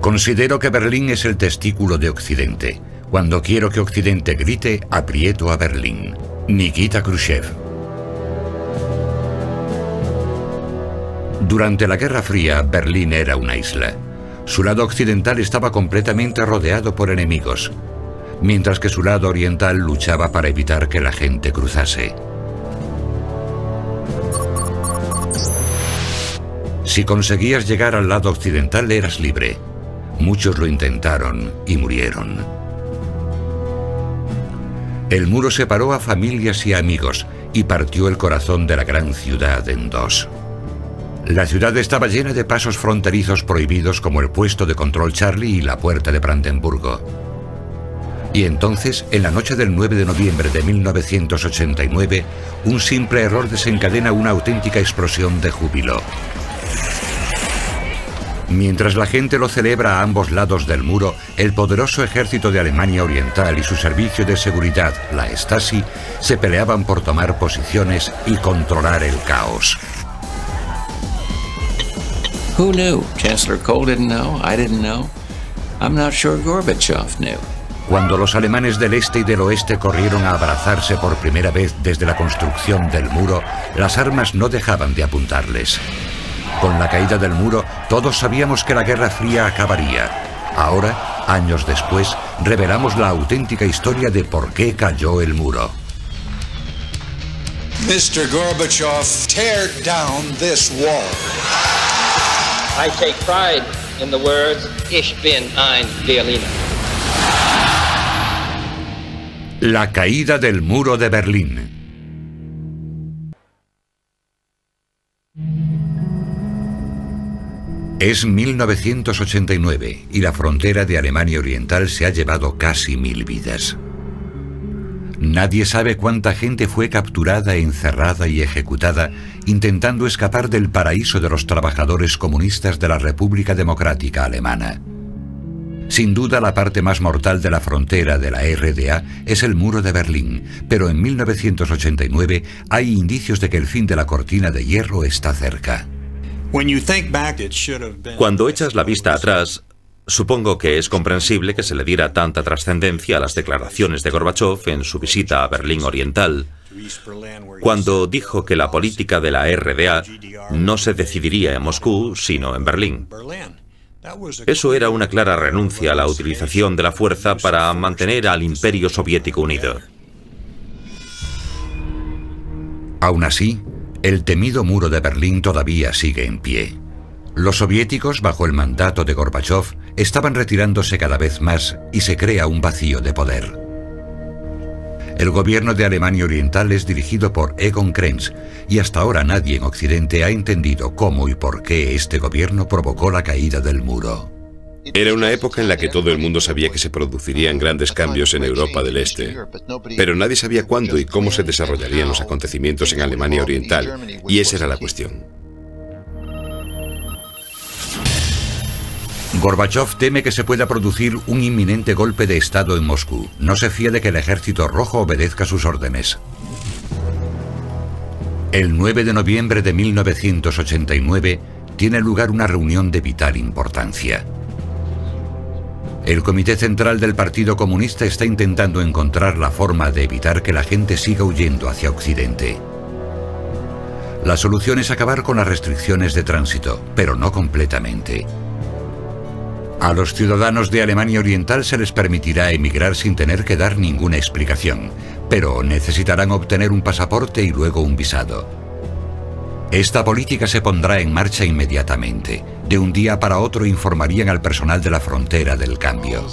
Considero que Berlín es el testículo de Occidente. Cuando quiero que Occidente grite, aprieto a Berlín. Nikita Khrushchev. Durante la Guerra Fría, Berlín era una isla. Su lado occidental estaba completamente rodeado por enemigos, mientras que su lado oriental luchaba para evitar que la gente cruzase. Si conseguías llegar al lado occidental, eras libre. Muchos lo intentaron y murieron. El muro separó a familias y amigos y partió el corazón de la gran ciudad en dos. La ciudad estaba llena de pasos fronterizos prohibidos como el puesto de control Charlie y la puerta de Brandenburgo. Y entonces, en la noche del 9 de noviembre de 1989, un simple error desencadena una auténtica explosión de júbilo. Mientras la gente lo celebra a ambos lados del muro, el poderoso ejército de Alemania Oriental y su servicio de seguridad, la Stasi, se peleaban por tomar posiciones y controlar el caos. Who knew? Chancellor Kohl didn't know. I didn't know. I'm not sure Gorbachev knew. Cuando los alemanes del este y del oeste corrieron a abrazarse por primera vez desde la construcción del muro, las armas no dejaban de apuntarles. Con la caída del muro, todos sabíamos que la Guerra Fría acabaría. Ahora, años después, revelamos la auténtica historia de por qué cayó el muro. Mr. Gorbachev, tear down this wall. I take pride in the words, Ich bin ein Berliner. La caída del muro de Berlín. Es 1989 y la frontera de Alemania Oriental se ha llevado casi 1000 vidas. Nadie sabe cuánta gente fue capturada, encerrada y ejecutada intentando escapar del paraíso de los trabajadores comunistas de la República Democrática Alemana. Sin duda, la parte más mortal de la frontera de la RDA es el muro de Berlín, pero en 1989 hay indicios de que el fin de la cortina de hierro está cerca. Cuando echas la vista atrás, supongo que es comprensible que se le diera tanta trascendencia a las declaraciones de Gorbachev en su visita a Berlín Oriental, cuando dijo que la política de la RDA no se decidiría en Moscú, sino en Berlín. Eso era una clara renuncia a la utilización de la fuerza para mantener al Imperio Soviético unido. Aún así, el temido muro de Berlín todavía sigue en pie. Los soviéticos, bajo el mandato de Gorbachev, estaban retirándose cada vez más y se crea un vacío de poder. El gobierno de Alemania Oriental es dirigido por Egon Krenz y hasta ahora nadie en Occidente ha entendido cómo y por qué este gobierno provocó la caída del muro. Era una época en la que todo el mundo sabía que se producirían grandes cambios en Europa del Este, pero nadie sabía cuándo y cómo se desarrollarían los acontecimientos en Alemania Oriental, y esa era la cuestión. Gorbachev teme que se pueda producir un inminente golpe de Estado en Moscú. No se fía de que el Ejército Rojo obedezca sus órdenes. El 9 de noviembre de 1989 tiene lugar una reunión de vital importancia. El Comité Central del Partido Comunista está intentando encontrar la forma de evitar que la gente siga huyendo hacia Occidente. La solución es acabar con las restricciones de tránsito, pero no completamente. A los ciudadanos de Alemania Oriental se les permitirá emigrar sin tener que dar ninguna explicación, pero necesitarán obtener un pasaporte y luego un visado. Esta política se pondrá en marcha inmediatamente. De un día para otro informarían al personal de la frontera del cambio.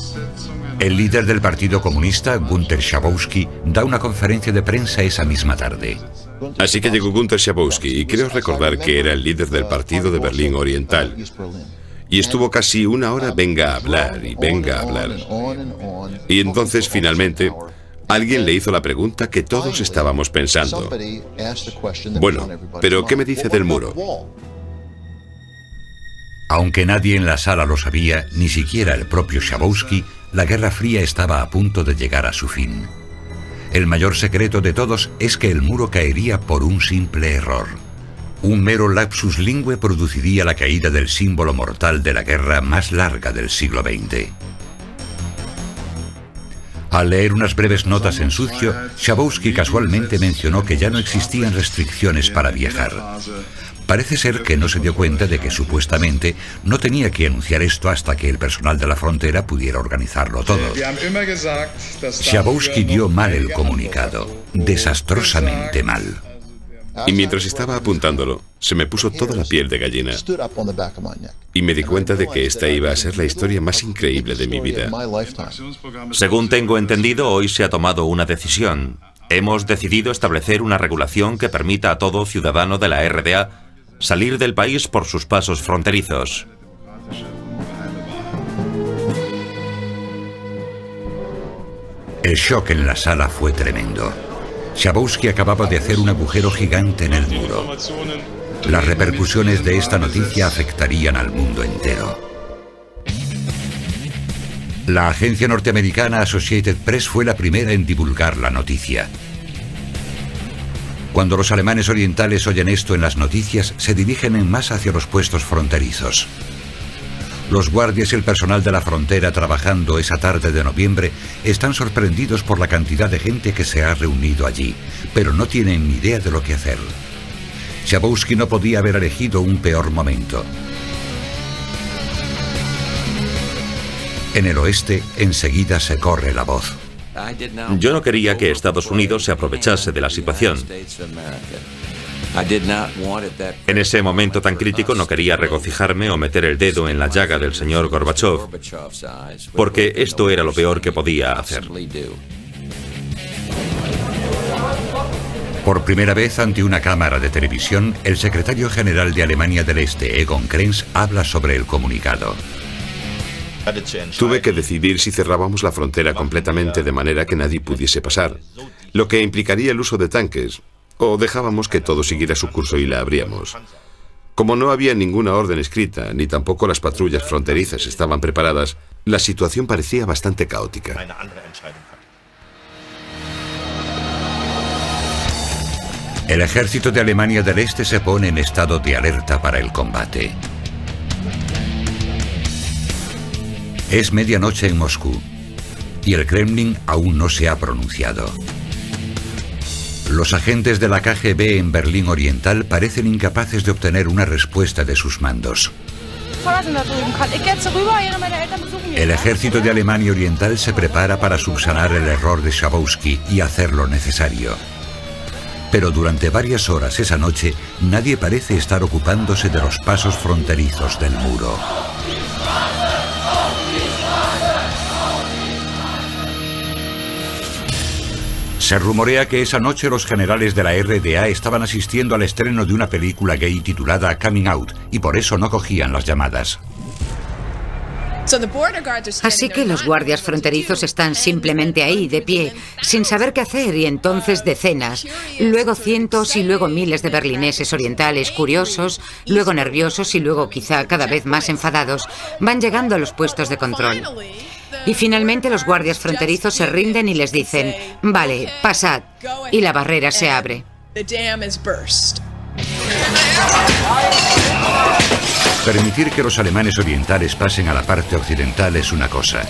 El líder del Partido Comunista, Günter Schabowski, da una conferencia de prensa esa misma tarde. Así que llegó Günter Schabowski, y creo recordar que era el líder del partido de Berlín Oriental. Y estuvo casi una hora venga a hablar y venga a hablar. Y entonces, finalmente, alguien le hizo la pregunta que todos estábamos pensando. Bueno, pero ¿qué me dice del muro? Aunque nadie en la sala lo sabía, ni siquiera el propio Schabowski, la Guerra Fría estaba a punto de llegar a su fin. El mayor secreto de todos es que el muro caería por un simple error. Un mero lapsus lingüe produciría la caída del símbolo mortal de la guerra más larga del siglo XX. Al leer unas breves notas en sucio, Schabowski casualmente mencionó que ya no existían restricciones para viajar. Parece ser que no se dio cuenta de que supuestamente no tenía que anunciar esto hasta que el personal de la frontera pudiera organizarlo todo. Schabowski dio mal el comunicado, desastrosamente mal. Y mientras estaba apuntándolo, se me puso toda la piel de gallina. Y me di cuenta de que esta iba a ser la historia más increíble de mi vida. Según tengo entendido, hoy se ha tomado una decisión. Hemos decidido establecer una regulación que permita a todo ciudadano de la RDA salir del país por sus pasos fronterizos. El shock en la sala fue tremendo. Schabowski acababa de hacer un agujero gigante en el muro. Las repercusiones de esta noticia afectarían al mundo entero. La agencia norteamericana Associated Press fue la primera en divulgar la noticia. Cuando los alemanes orientales oyen esto en las noticias, se dirigen en masa hacia los puestos fronterizos. Los guardias y el personal de la frontera trabajando esa tarde de noviembre están sorprendidos por la cantidad de gente que se ha reunido allí, pero no tienen ni idea de lo que hacer. Schabowski no podía haber elegido un peor momento. En el oeste, enseguida se corre la voz. Yo no quería que Estados Unidos se aprovechase de la situación. En ese momento tan crítico no quería regocijarme o meter el dedo en la llaga del señor Gorbachev, porque esto era lo peor que podía hacer. Por primera vez ante una cámara de televisión, el secretario general de Alemania del Este, Egon Krenz, habla sobre el comunicado. Tuve que decidir si cerrábamos la frontera completamente de manera que nadie pudiese pasar, lo que implicaría el uso de tanques, o dejábamos que todo siguiera su curso y la abríamos. Como no había ninguna orden escrita, ni tampoco las patrullas fronterizas estaban preparadas, la situación parecía bastante caótica. El ejército de Alemania del Este se pone en estado de alerta para el combate. Es medianoche en Moscú y el Kremlin aún no se ha pronunciado. Los agentes de la KGB en Berlín Oriental parecen incapaces de obtener una respuesta de sus mandos. El ejército de Alemania Oriental se prepara para subsanar el error de Schabowski y hacer lo necesario. Pero durante varias horas esa noche, nadie parece estar ocupándose de los pasos fronterizos del muro. Se rumorea que esa noche los generales de la RDA estaban asistiendo al estreno de una película gay titulada Coming Out y por eso no cogían las llamadas. Así que los guardias fronterizos están simplemente ahí, de pie, sin saber qué hacer, y entonces decenas, luego cientos y luego miles de berlineses orientales curiosos, luego nerviosos y luego quizá cada vez más enfadados, van llegando a los puestos de control. Y finalmente los guardias fronterizos se rinden y les dicen, vale, pasad, y la barrera se abre. Permitir que los alemanes orientales pasen a la parte occidental es una cosa.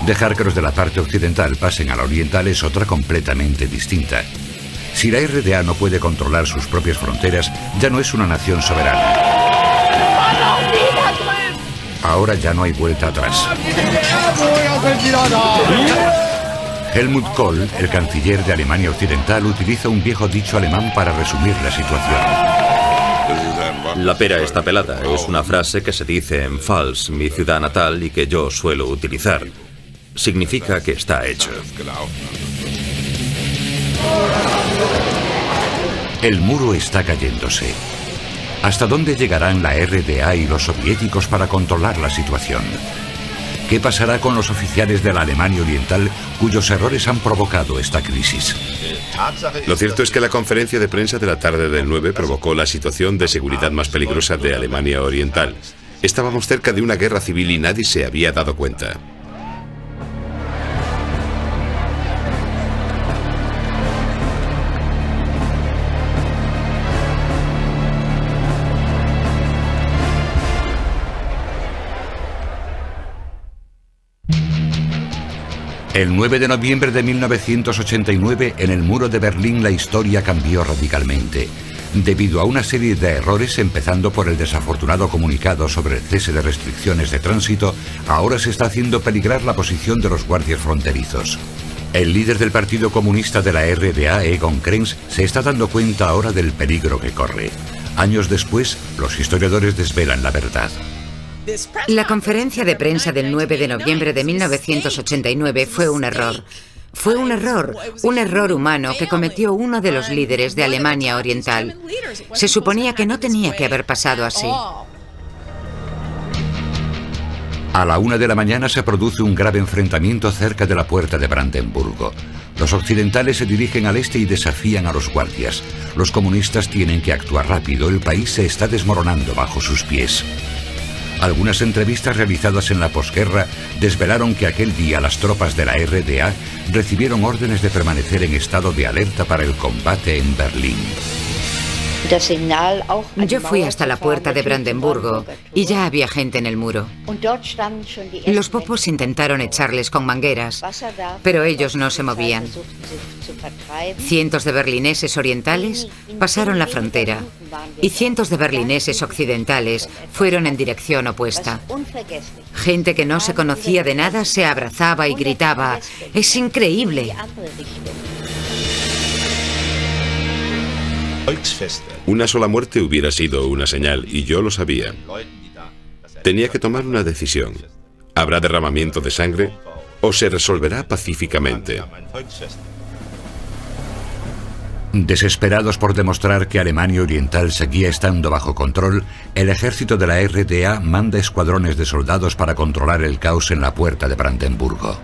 Dejar que los de la parte occidental pasen a la oriental es otra completamente distinta. Si la RDA no puede controlar sus propias fronteras, ya no es una nación soberana. Ahora ya no hay vuelta atrás. Helmut Kohl, el canciller de Alemania Occidental, utiliza un viejo dicho alemán para resumir la situación. La pera está pelada es una frase que se dice en Pfalz, mi ciudad natal, y que yo suelo utilizar. Significa que está hecho. El muro está cayéndose. ¿Hasta dónde llegarán la RDA y los soviéticos para controlar la situación? ¿Qué pasará con los oficiales de la Alemania Oriental cuyos errores han provocado esta crisis? Lo cierto es que la conferencia de prensa de la tarde del 9 provocó la situación de seguridad más peligrosa de Alemania Oriental. Estábamos cerca de una guerra civil y nadie se había dado cuenta. El 9 de noviembre de 1989, en el muro de Berlín, la historia cambió radicalmente. Debido a una serie de errores, empezando por el desafortunado comunicado sobre el cese de restricciones de tránsito, ahora se está haciendo peligrar la posición de los guardias fronterizos. El líder del Partido Comunista de la RDA, Egon Krenz, se está dando cuenta ahora del peligro que corre. Años después, los historiadores desvelan la verdad. La conferencia de prensa del 9 de noviembre de 1989 fue un error. Fue un error humano que cometió uno de los líderes de Alemania Oriental. Se suponía que no tenía que haber pasado así. A la 1 de la mañana se produce un grave enfrentamiento cerca de la puerta de Brandenburgo. Los occidentales se dirigen al este y desafían a los guardias. Los comunistas tienen que actuar rápido, el país se está desmoronando bajo sus pies. Algunas entrevistas realizadas en la posguerra desvelaron que aquel día las tropas de la RDA recibieron órdenes de permanecer en estado de alerta para el combate en Berlín. Yo fui hasta la puerta de Brandenburgo y ya había gente en el muro. Los popos intentaron echarles con mangueras, pero ellos no se movían. Cientos de berlineses orientales pasaron la frontera y cientos de berlineses occidentales fueron en dirección opuesta. Gente que no se conocía de nada se abrazaba y gritaba: ¡es increíble! Una sola muerte hubiera sido una señal, y yo lo sabía. Tenía que tomar una decisión. ¿Habrá derramamiento de sangre o se resolverá pacíficamente? Desesperados por demostrar que Alemania Oriental seguía estando bajo control, el ejército de la RDA manda escuadrones de soldados para controlar el caos en la puerta de Brandenburgo.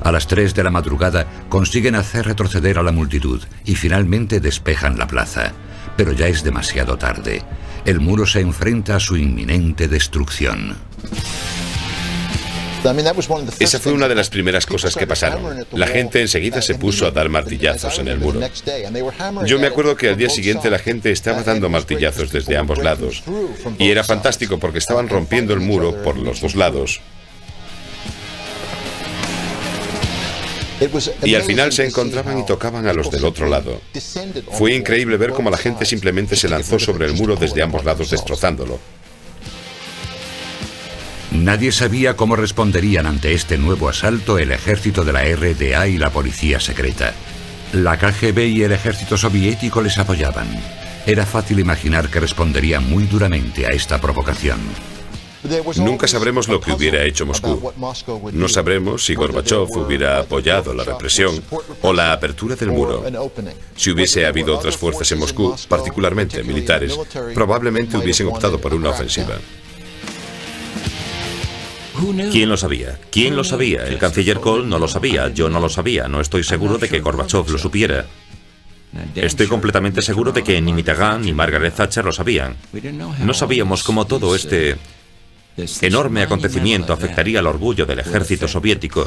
A las 3 de la madrugada consiguen hacer retroceder a la multitud y finalmente despejan la plaza. Pero ya es demasiado tarde. El muro se enfrenta a su inminente destrucción. Esa fue una de las primeras cosas que pasaron. La gente enseguida se puso a dar martillazos en el muro. Yo me acuerdo que al día siguiente la gente estaba dando martillazos desde ambos lados. Y era fantástico porque estaban rompiendo el muro por los dos lados. Y al final se encontraban y tocaban a los del otro lado. Fue increíble ver cómo la gente simplemente se lanzó sobre el muro desde ambos lados destrozándolo. Nadie sabía cómo responderían ante este nuevo asalto el ejército de la RDA y la policía secreta. La KGB y el ejército soviético les apoyaban. Era fácil imaginar que responderían muy duramente a esta provocación. Nunca sabremos lo que hubiera hecho Moscú. No sabremos si Gorbachov hubiera apoyado la represión o la apertura del muro. Si hubiese habido otras fuerzas en Moscú, particularmente militares, probablemente hubiesen optado por una ofensiva. ¿Quién lo sabía? ¿Quién lo sabía? El canciller Kohl no lo sabía, yo no lo sabía, no estoy seguro de que Gorbachov lo supiera. Estoy completamente seguro de que ni Mitterrand ni Margaret Thatcher lo sabían. No sabíamos cómo todo este enorme acontecimiento afectaría al orgullo del ejército soviético,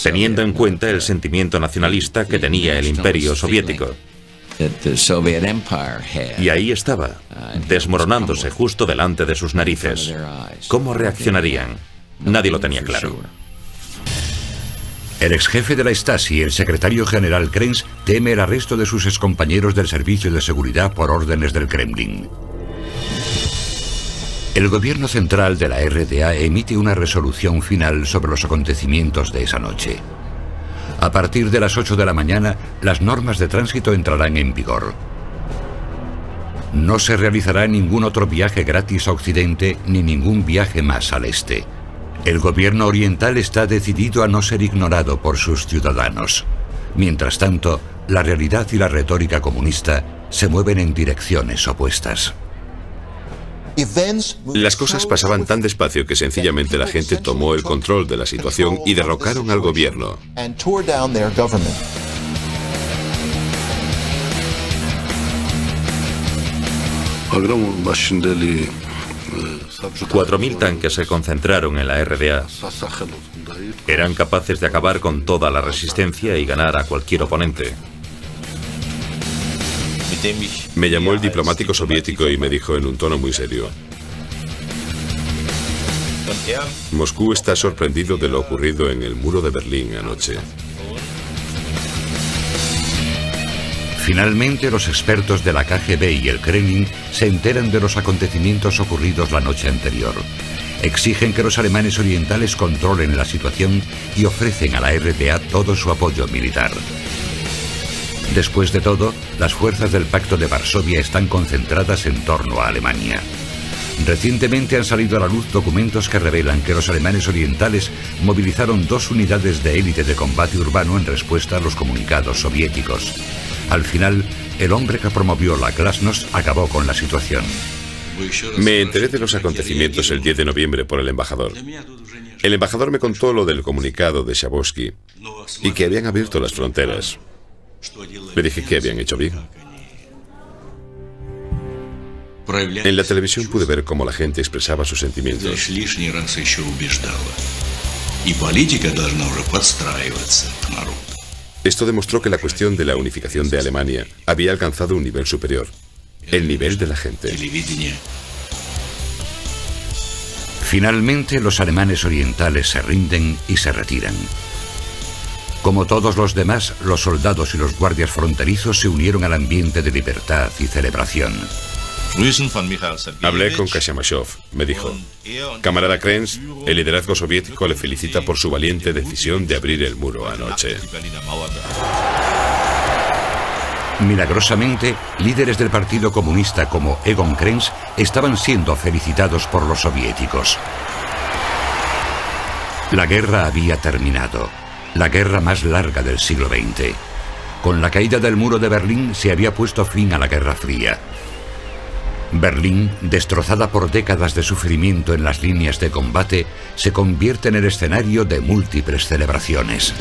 teniendo en cuenta el sentimiento nacionalista que tenía el imperio soviético. Y ahí estaba, desmoronándose justo delante de sus narices. ¿Cómo reaccionarían? Nadie lo tenía claro. El exjefe de la Stasi, el secretario general Krenz, teme el arresto de sus excompañeros del Servicio de Seguridad por órdenes del Kremlin. El gobierno central de la RDA emite una resolución final sobre los acontecimientos de esa noche. A partir de las 8 de la mañana, las normas de tránsito entrarán en vigor. No se realizará ningún otro viaje gratis a Occidente ni ningún viaje más al este. El gobierno oriental está decidido a no ser ignorado por sus ciudadanos. Mientras tanto, la realidad y la retórica comunista se mueven en direcciones opuestas. Las cosas pasaban tan despacio que sencillamente la gente tomó el control de la situación y derrocaron al gobierno. 4.000 tanques se concentraron en la RDA. Eran capaces de acabar con toda la resistencia y ganar a cualquier oponente. Me llamó el diplomático soviético y me dijo en un tono muy serio: Moscú está sorprendido de lo ocurrido en el muro de Berlín anoche. Finalmente, los expertos de la KGB y el Kremlin se enteran de los acontecimientos ocurridos la noche anterior. Exigen que los alemanes orientales controlen la situación y ofrecen a la RDA todo su apoyo militar. Después de todo, las fuerzas del Pacto de Varsovia están concentradas en torno a Alemania. Recientemente han salido a la luz documentos que revelan que los alemanes orientales movilizaron 2 unidades de élite de combate urbano en respuesta a los comunicados soviéticos. Al final, el hombre que promovió la Glasnost acabó con la situación. Me enteré de los acontecimientos el 10 de noviembre por el embajador. El embajador me contó lo del comunicado de Schabowski y que habían abierto las fronteras. Le dije que habían hecho bien. En la televisión pude ver cómo la gente expresaba sus sentimientos. Esto demostró que la cuestión de la unificación de Alemania había alcanzado un nivel superior, el nivel de la gente. Finalmente, los alemanes orientales se rinden y se retiran. Como todos los demás, los soldados y los guardias fronterizos se unieron al ambiente de libertad y celebración. Hablé con Karamazov, me dijo: camarada Krenz, el liderazgo soviético le felicita por su valiente decisión de abrir el muro anoche. Milagrosamente, líderes del Partido Comunista como Egon Krenz estaban siendo felicitados por los soviéticos. La guerra había terminado, la guerra más larga del siglo XX. Con la caída del muro de Berlín se había puesto fin a la Guerra Fría. Berlín, destrozada por décadas de sufrimiento en las líneas de combate, se convierte en el escenario de múltiples celebraciones.